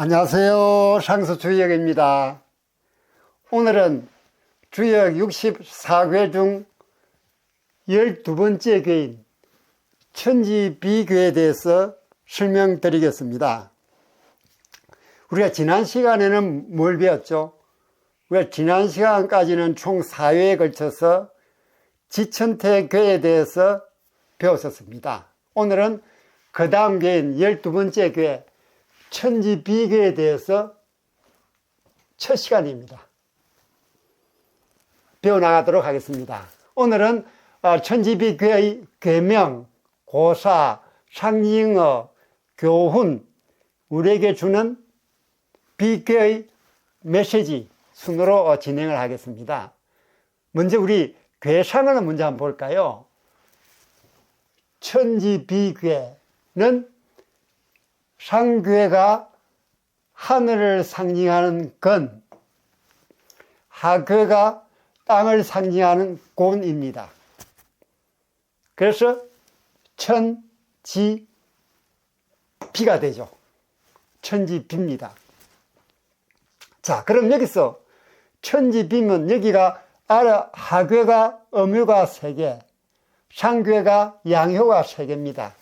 안녕하세요. 상수주역입니다. 오늘은 주역 64궤 중 12번째 궤인 천지비궤에 대해서 설명드리겠습니다. 우리가 지난 시간에는 뭘 배웠죠? 우리가 지난 시간까지는 총 4회에 걸쳐서 지천태궤에 대해서 배웠었습니다. 오늘은 그 다음 궤인 12번째 궤 천지비궤에 대해서 첫 시간입니다. 배워나가도록 하겠습니다. 오늘은 천지비궤의 궤명, 고사, 상징어, 교훈, 우리에게 주는 비궤의 메시지 순으로 진행을 하겠습니다. 먼저 우리 궤상을 먼저 한번 볼까요? 천지비궤는 상궤가 하늘을 상징하는 건, 하궤가 땅을 상징하는 곤입니다. 그래서 천지비가 되죠. 천지비입니다. 자, 그럼 여기서 천지비면 여기가 하궤가 음효가 3개, 상궤가 양효가 3개입니다.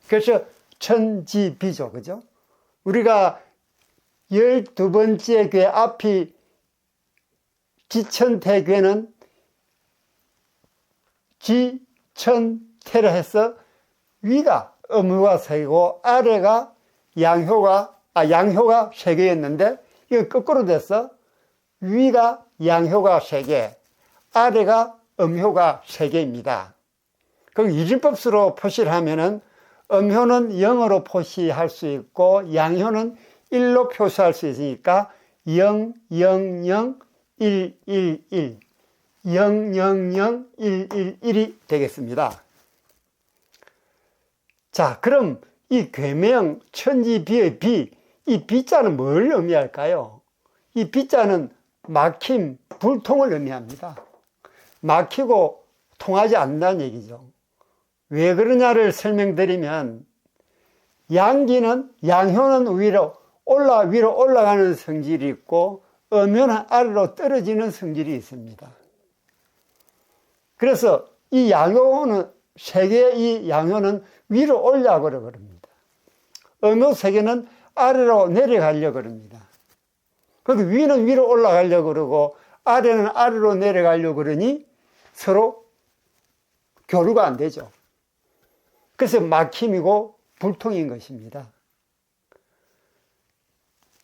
그래서 천지비죠. 그죠? 우리가 12번째 궤 앞이 지천태궤는 지천태라 해서 위가 음효가 3개고 아래가 양효가 3개였는데 이거 거꾸로 돼서 위가 양효가 3개, 아래가 음효가 3개입니다. 그럼 이진법수로 표시를 하면은 음효는 0으로 표시할 수 있고 양효는 1로 표시할 수 있으니까 0, 0, 0, 1, 1, 1, 0, 0, 0, 1, 1, 1이 되겠습니다. 자, 그럼 이 궤명 천지비의 비, 이 비자는 뭘 의미할까요? 이 비자는 막힘, 불통을 의미합니다. 막히고 통하지 않는다는 얘기죠. 왜 그러냐를 설명드리면 양효는 위로 올라가는 성질이 있고 음효는 아래로 떨어지는 성질이 있습니다. 그래서 이 양효는 3개의 이 양효는 위로 올라가려고 그럽니다. 음효 3개는 아래로 내려가려고 그럽니다. 그리고 위는 위로 올라가려고 그러고 아래는 아래로 내려가려고 그러니 서로 교류가 안 되죠. 그래서 막힘이고 불통인 것입니다.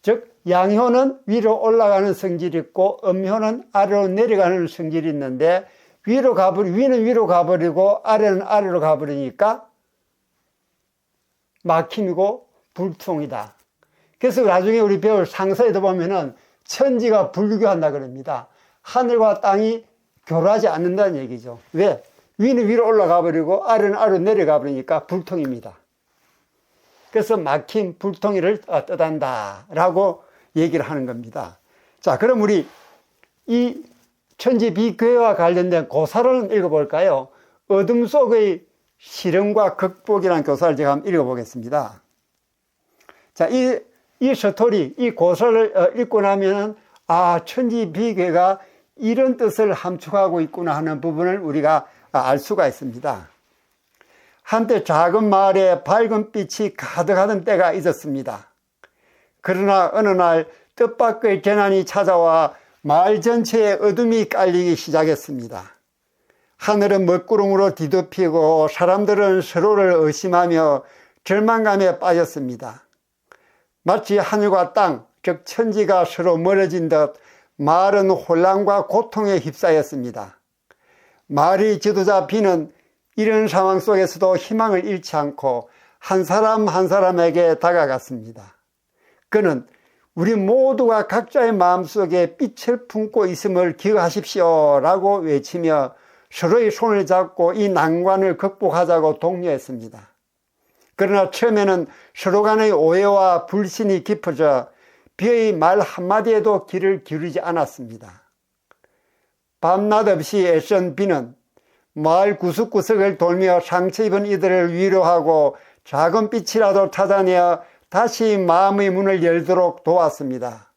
즉 양효는 위로 올라가는 성질이 있고 음효는 아래로 내려가는 성질이 있는데 위는 위로 가버리고 아래는 아래로 가버리니까 막힘이고 불통이다. 그래서 나중에 우리 배울 상서에도 보면은 천지가 불교한다 그럽니다. 하늘과 땅이 교류하지 않는다는 얘기죠. 왜? 위는 위로 올라가 버리고 아래는 아래로 내려가 버리니까 불통입니다. 그래서 막힘, 불통이를 뜻한다 라고 얘기를 하는 겁니다. 자, 그럼 우리 이 천지비궤와 관련된 교사를 읽어볼까요? 어둠 속의 실현과 극복이라는 교사를 제가 한번 읽어보겠습니다. 자, 이 스토리, 이 고사를 읽고 나면은 천지비궤가 이런 뜻을 함축하고 있구나 하는 부분을 우리가 알 수가 있습니다. 한때 작은 마을에 밝은 빛이 가득하던 때가 있었습니다. 그러나 어느 날 뜻밖의 재난이 찾아와 마을 전체에 어둠이 깔리기 시작했습니다. 하늘은 먹구름으로 뒤덮이고 사람들은 서로를 의심하며 절망감에 빠졌습니다. 마치 하늘과 땅, 즉 천지가 서로 멀어진 듯 마을은 혼란과 고통에 휩싸였습니다. 마을의 지도자 비는 이런 상황 속에서도 희망을 잃지 않고 한 사람 한 사람에게 다가갔습니다. 그는 우리 모두가 각자의 마음속에 빛을 품고 있음을 기억하십시오 라고 외치며 서로의 손을 잡고 이 난관을 극복하자고 독려했습니다. 그러나 처음에는 서로 간의 오해와 불신이 깊어져 비의 말 한마디에도 귀를 기울이지 않았습니다. 밤낮 없이 애쓴 비는 마을 구석구석을 돌며 상처 입은 이들을 위로하고 작은 빛이라도 찾아내어 다시 마음의 문을 열도록 도왔습니다.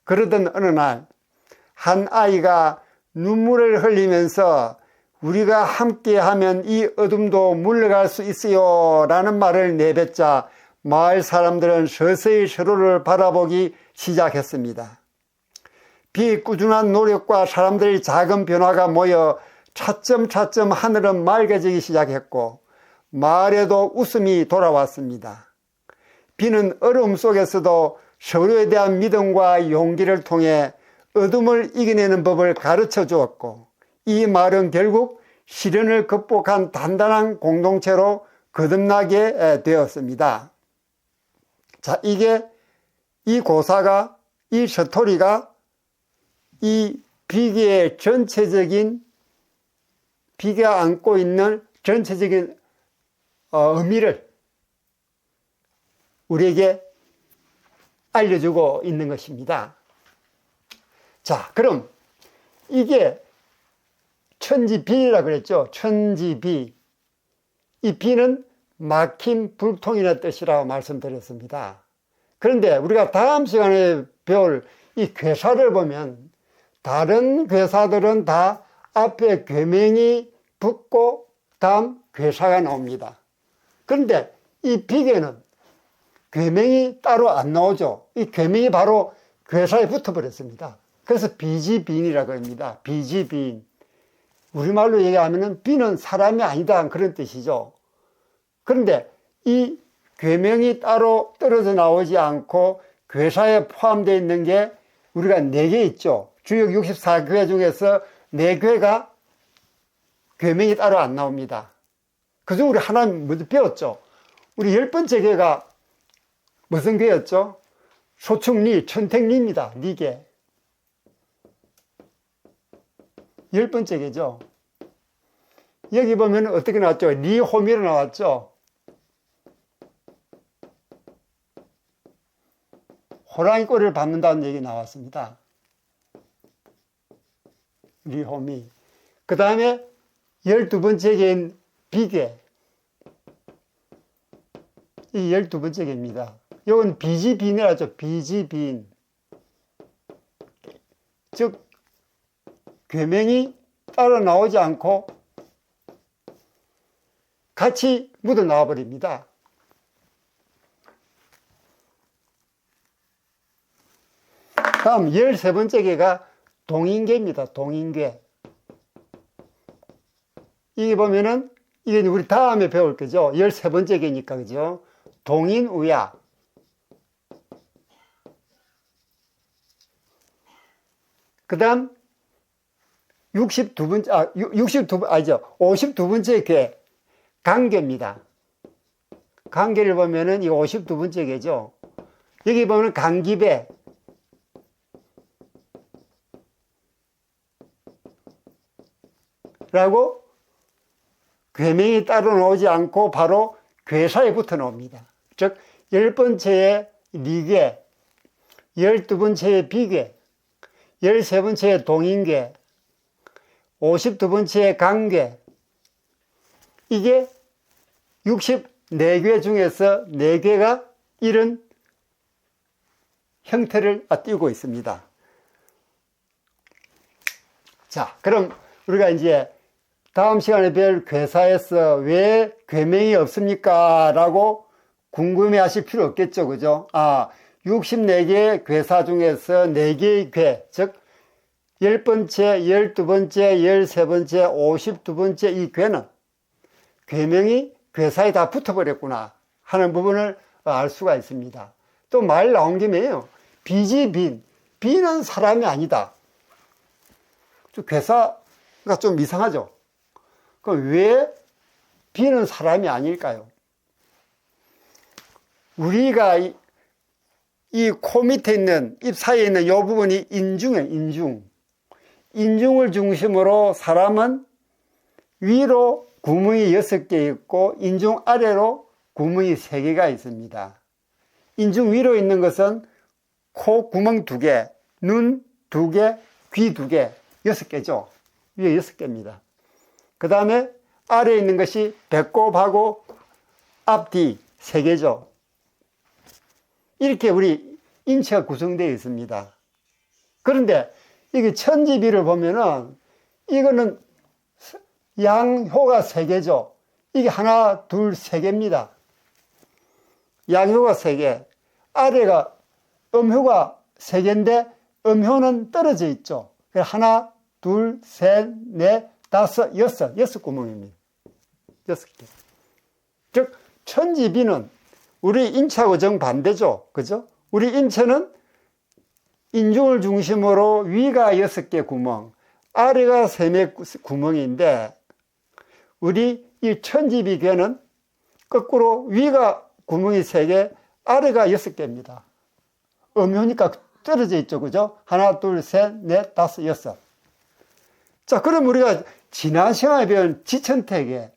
그러던 어느 날 한 아이가 눈물을 흘리면서 우리가 함께하면 이 어둠도 물러갈 수 있어요 라는 말을 내뱉자 마을 사람들은 서서히 서로를 바라보기 시작했습니다. 비꾸준한 노력과 사람들의 작은 변화가 모여 차츰차츰 하늘은 맑아지기 시작했고 마을에도 웃음이 돌아왔습니다. 비는 어려움 속에서도 서로에 대한 믿음과 용기를 통해 어둠을 이겨내는 법을 가르쳐 주었고 이 마을은 결국 시련을 극복한 단단한 공동체로 거듭나게 되었습니다. 자, 이 고사가, 이 스토리가 이 비계의 비계가 안고 있는 전체적인 의미를 우리에게 알려주고 있는 것입니다. 자, 그럼 이게 천지비라고 그랬죠. 천지비. 이 비는 막힌 불통이라는 뜻이라고 말씀드렸습니다. 그런데 우리가 다음 시간에 배울 이 괴사를 보면 다른 괴사들은 다 앞에 괴명이 붙고 다음 괴사가 나옵니다. 그런데 이 비계는 괴명이 따로 안 나오죠. 이 괴명이 바로 괴사에 붙어버렸습니다. 그래서 비지비인이라고 합니다. 비지비인. 우리말로 얘기하면 비는 사람이 아니다 그런 뜻이죠. 그런데 이 괴명이 따로 떨어져 나오지 않고 괴사에 포함되어 있는 게 우리가 4개 있죠. 주역 64궤 중에서 4궤가 괴명이 따로 안 나옵니다. 그중 우리 하나 먼저 배웠죠. 우리 10번째 궤가 무슨 궤였죠? 소충리, 천택리입니다. 리계. 10번째 궤죠. 여기 보면 어떻게 나왔죠? 리호미로 나왔죠. 호랑이 꼬리를 밟는다는 얘기 나왔습니다. 리호미. 그 다음에 12번째 궤인 비계. 이 12번째 궤입니다. 이건 비지비인이라고 하죠. 비지비인. 즉 괴명이 따로 나오지 않고 같이 묻어 나와 버립니다. 다음 13번째 궤가 동인궤입니다. 동인궤. 이게 보면은 이게 우리 다음에 배울 거죠. 13번째 궤니까 그죠. 동인우야. 그 다음 52번째 궤 간궤입니다. 간궤를 보면은 이 52번째 궤죠. 여기 보면 간기배. 라고 괴명이 따로 나오지 않고 바로 괴사에 붙어 나옵니다. 즉 10번째의 리궤, 12번째의 비궤, 13번째의 동인궤, 52번째의 간궤. 이게 64궤 중에서 4궤가 이런 형태를 띠고 있습니다. 자, 그럼 우리가 이제 다음 시간에 배울 괴사에서 왜 괴명이 없습니까? 라고 궁금해 하실 필요 없겠죠. 그죠? 64개의 괴사 중에서 4개의 괴, 즉 10번째, 12번째, 13번째, 52번째 이 괴는 괴명이 괴사에 다 붙어버렸구나 하는 부분을 알 수가 있습니다. 또 말 나온 김에요. 비지빈. 비는 사람이 아니다. 괴사가 좀 이상하죠. 그럼 왜 비는 사람이 아닐까요? 우리가 이 코 밑에 있는 입 사이에 있는 이 부분이 인중이에요. 인중을 중심으로 사람은 위로 구멍이 6개 있고 인중 아래로 구멍이 3개가 있습니다. 인중 위로 있는 것은 코 구멍 2개, 눈 2개, 귀 2개, 6개죠. 위에 6개입니다. 그 다음에 아래에 있는 것이 배꼽하고 앞뒤 3개죠. 이렇게 우리 인체가 구성되어 있습니다. 그런데 이게 천지비를 보면은 이거는 양효가 3개죠. 이게 하나, 둘, 3개입니다. 양효가 3개. 아래가 음효가 3개인데 음효는 떨어져 있죠. 하나, 둘, 셋, 넷, 다섯, 여섯 구멍입니다. 6개. 즉, 천지비는 우리 인체하고 정반대죠. 그죠? 우리 인체는 인중을 중심으로 위가 6개 구멍, 아래가 3개 구멍인데, 우리 이 천지비괴는 거꾸로 위가 구멍이 3개, 아래가 6개입니다. 음효니까 떨어져 있죠. 그죠? 하나, 둘, 셋, 넷, 다섯, 여섯. 자, 그럼 우리가 지난 시간에 배운 지천태계의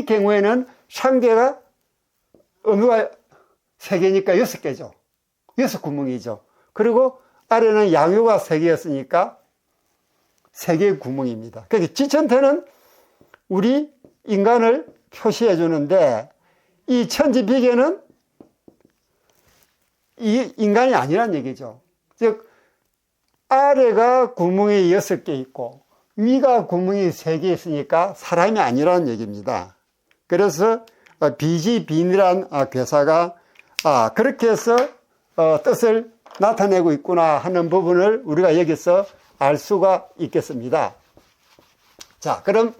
경우에는 상계가 음효가 3개니까 6개죠. 6구멍이죠. 그리고 아래는 양효가 3개였으니까 3개의 구멍입니다. 그러니까 지천태는 우리 인간을 표시해 주는데 이 천지비계는 이 인간이 아니란 얘기죠. 즉 아래가 구멍이 6개 있고 위가 구멍이 3개 있으니까 사람이 아니라는 얘기입니다. 그래서 비지빈이란 괴사가 그렇게 해서 뜻을 나타내고 있구나 하는 부분을 우리가 여기서 알 수가 있겠습니다. 자, 그럼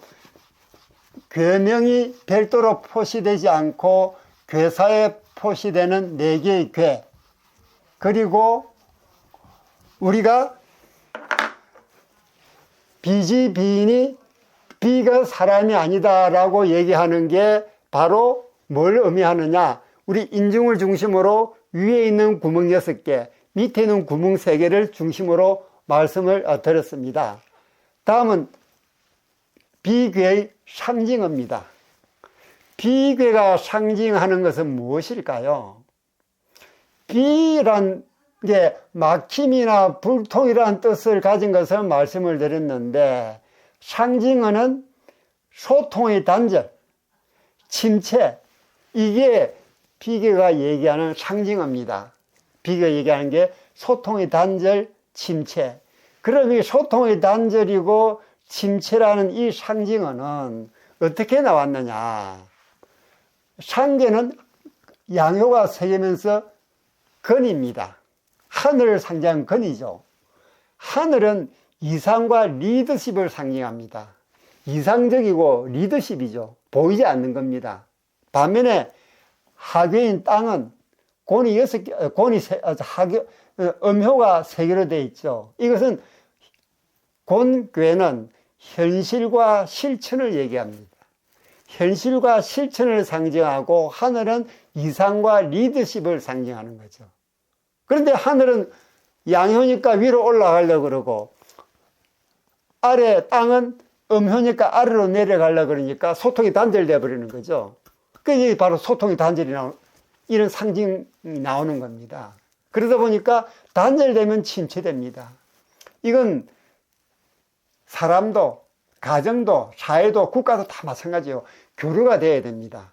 괴명이 별도로 표시되지 않고 괴사에 표시되는 4개의 괴, 그리고 우리가 비지비인이 비가 사람이 아니다라고 얘기하는 게 바로 뭘 의미하느냐? 우리 인중을 중심으로 위에 있는 구멍 6개, 밑에 있는 구멍 3개를 중심으로 말씀을 드렸습니다. 다음은 비괴의 상징어입니다. 비괴가 상징하는 것은 무엇일까요? 비란 게 막힘이나 불통이라는 뜻을 가진 것을 말씀을 드렸는데, 상징어는 소통의 단절, 침체, 이게 비계가 얘기하는 상징어입니다. 비계가 얘기하는 게 소통의 단절, 침체. 그러면 소통의 단절이고 침체라는 이 상징어는 어떻게 나왔느냐? 상계는 양효가 3개면서 건입니다. 하늘을 상징하는 건이죠. 하늘은 이상과 리더십을 상징합니다. 이상적이고 리더십이죠. 보이지 않는 겁니다. 반면에 하괴인 땅은 음효가 3개로 되어 있죠. 이것은 곤괴는 현실과 실천을 얘기합니다. 현실과 실천을 상징하고 하늘은 이상과 리더십을 상징하는 거죠. 그런데 하늘은 양효니까 위로 올라가려고 그러고 아래 땅은 음효니까 아래로 내려가려고 그러니까 소통이 단절되어 버리는 거죠. 그게 바로 소통이 단절이 이런 상징이 나오는 겁니다. 그러다 보니까 단절되면 침체됩니다. 이건 사람도, 가정도, 사회도, 국가도 다 마찬가지예요. 교류가 돼야 됩니다.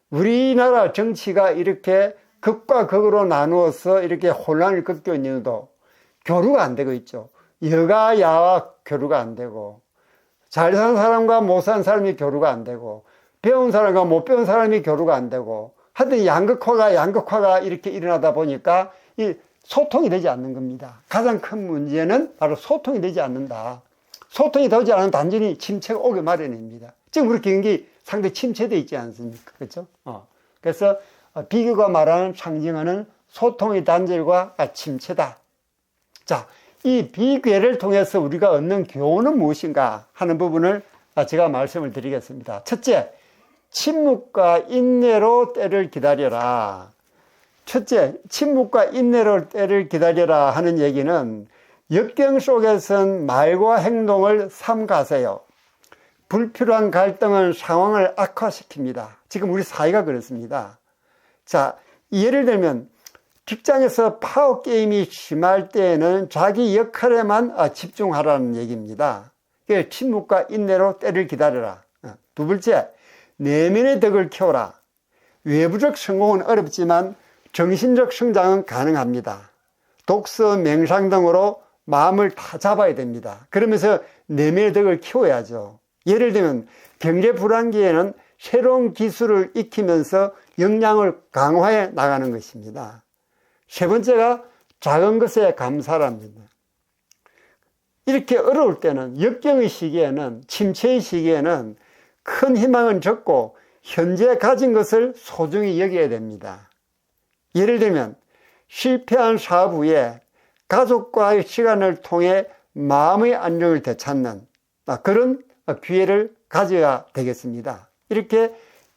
우리나라 정치가 이렇게 극과 극으로 나누어서 이렇게 혼란을 겪고 있는데도 교류가 안 되고 있죠. 여가 야와 교류가 안 되고, 잘 사는 사람과 못 사는 사람이 교류가 안 되고, 배운 사람과 못 배운 사람이 교류가 안 되고, 하여튼 양극화가 이렇게 일어나다 보니까 이 소통이 되지 않는 겁니다. 가장 큰 문제는 바로 소통이 되지 않는다. 소통이 되지 않으면 단순히 침체가 오게 마련입니다. 지금 우리 경기 상당히 침체되어 있지 않습니까? 그렇죠? 그래서 비교가 말하는 상징하는 소통의 단절과 침체다. 자, 이 비교를 통해서 우리가 얻는 교훈은 무엇인가 하는 부분을 제가 말씀을 드리겠습니다. 첫째, 침묵과 인내로 때를 기다려라. 첫째, 침묵과 인내로 때를 기다려라 하는 얘기는 역경 속에선 말과 행동을 삼가세요. 불필요한 갈등은 상황을 악화시킵니다. 지금 우리 사회가 그렇습니다. 자, 예를 들면 직장에서 파워게임이 심할 때에는 자기 역할에만 집중하라는 얘기입니다. 침묵과 인내로 때를 기다려라. 두 번째, 내면의 덕을 키워라. 외부적 성공은 어렵지만 정신적 성장은 가능합니다. 독서, 명상 등으로 마음을 다 잡아야 됩니다. 그러면서 내면의 덕을 키워야죠. 예를 들면 경제 불황기에는 새로운 기술을 익히면서 역량을 강화해 나가는 것입니다. 세 번째가 작은 것에 감사랍니다. 이렇게 어려울 때는, 역경의 시기에는, 침체의 시기에는 큰 희망은 적고 현재 가진 것을 소중히 여겨야 됩니다. 예를 들면 실패한 사업 후에 가족과의 시간을 통해 마음의 안정을 되찾는 그런 기회를 가져야 되겠습니다. 이렇게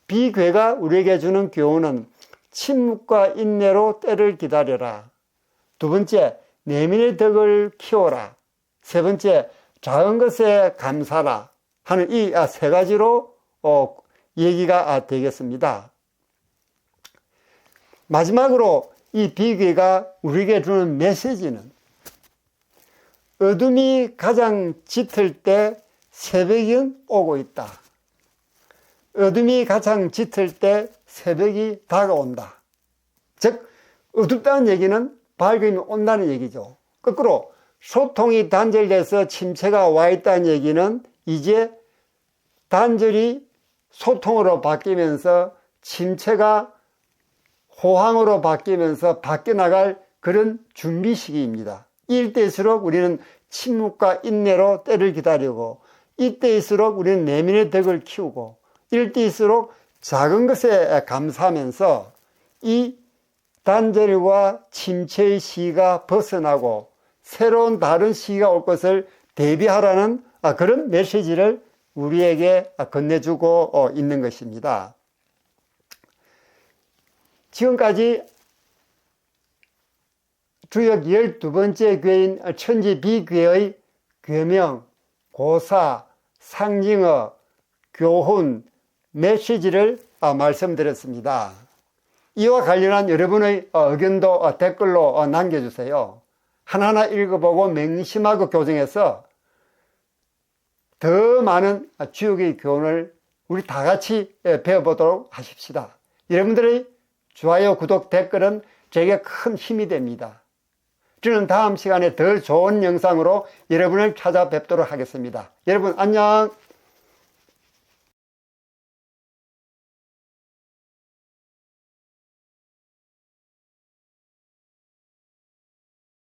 비괴가 우리에게 주는 교훈은 침묵과 인내로 때를 기다려라. 두 번째, 내면의 덕을 키워라. 세 번째, 작은 것에 감사라 하는 이 세 가지로 얘기가 되겠습니다. 마지막으로 이 비귀가 우리에게 주는 메시지는 어둠이 가장 짙을 때 새벽이 오고 있다. 어둠이 가장 짙을 때 새벽이 다가온다. 즉 어둡다는 얘기는 밝음이 온다는 얘기죠. 거꾸로 소통이 단절돼서 침체가 와 있다는 얘기는 이제 단절이 소통으로 바뀌면서 침체가 호황으로 바뀌면서 바뀌어나갈 그런 준비 시기입니다. 이때일수록 우리는 침묵과 인내로 때를 기다리고, 이때일수록 우리는 내면의 덕을 키우고, 이때일수록 작은 것에 감사하면서 이 단절과 침체의 시기가 벗어나고 새로운 다른 시기가 올 것을 대비하라는 그런 메시지를 우리에게 건네주고 있는 것입니다. 지금까지 주역 12번째 괴인 천지비괴의 괴명, 고사, 상징어, 교훈, 메시지를 말씀드렸습니다. 이와 관련한 여러분의 의견도 댓글로 남겨주세요. 하나하나 읽어보고 맹심하고 교정해서 더 많은 주역의 교훈을 우리 다 같이 배워보도록 하십시다. 여러분들의 좋아요, 구독, 댓글은 제게 큰 힘이 됩니다. 저는 다음 시간에 더 좋은 영상으로 여러분을 찾아뵙도록 하겠습니다. 여러분 안녕.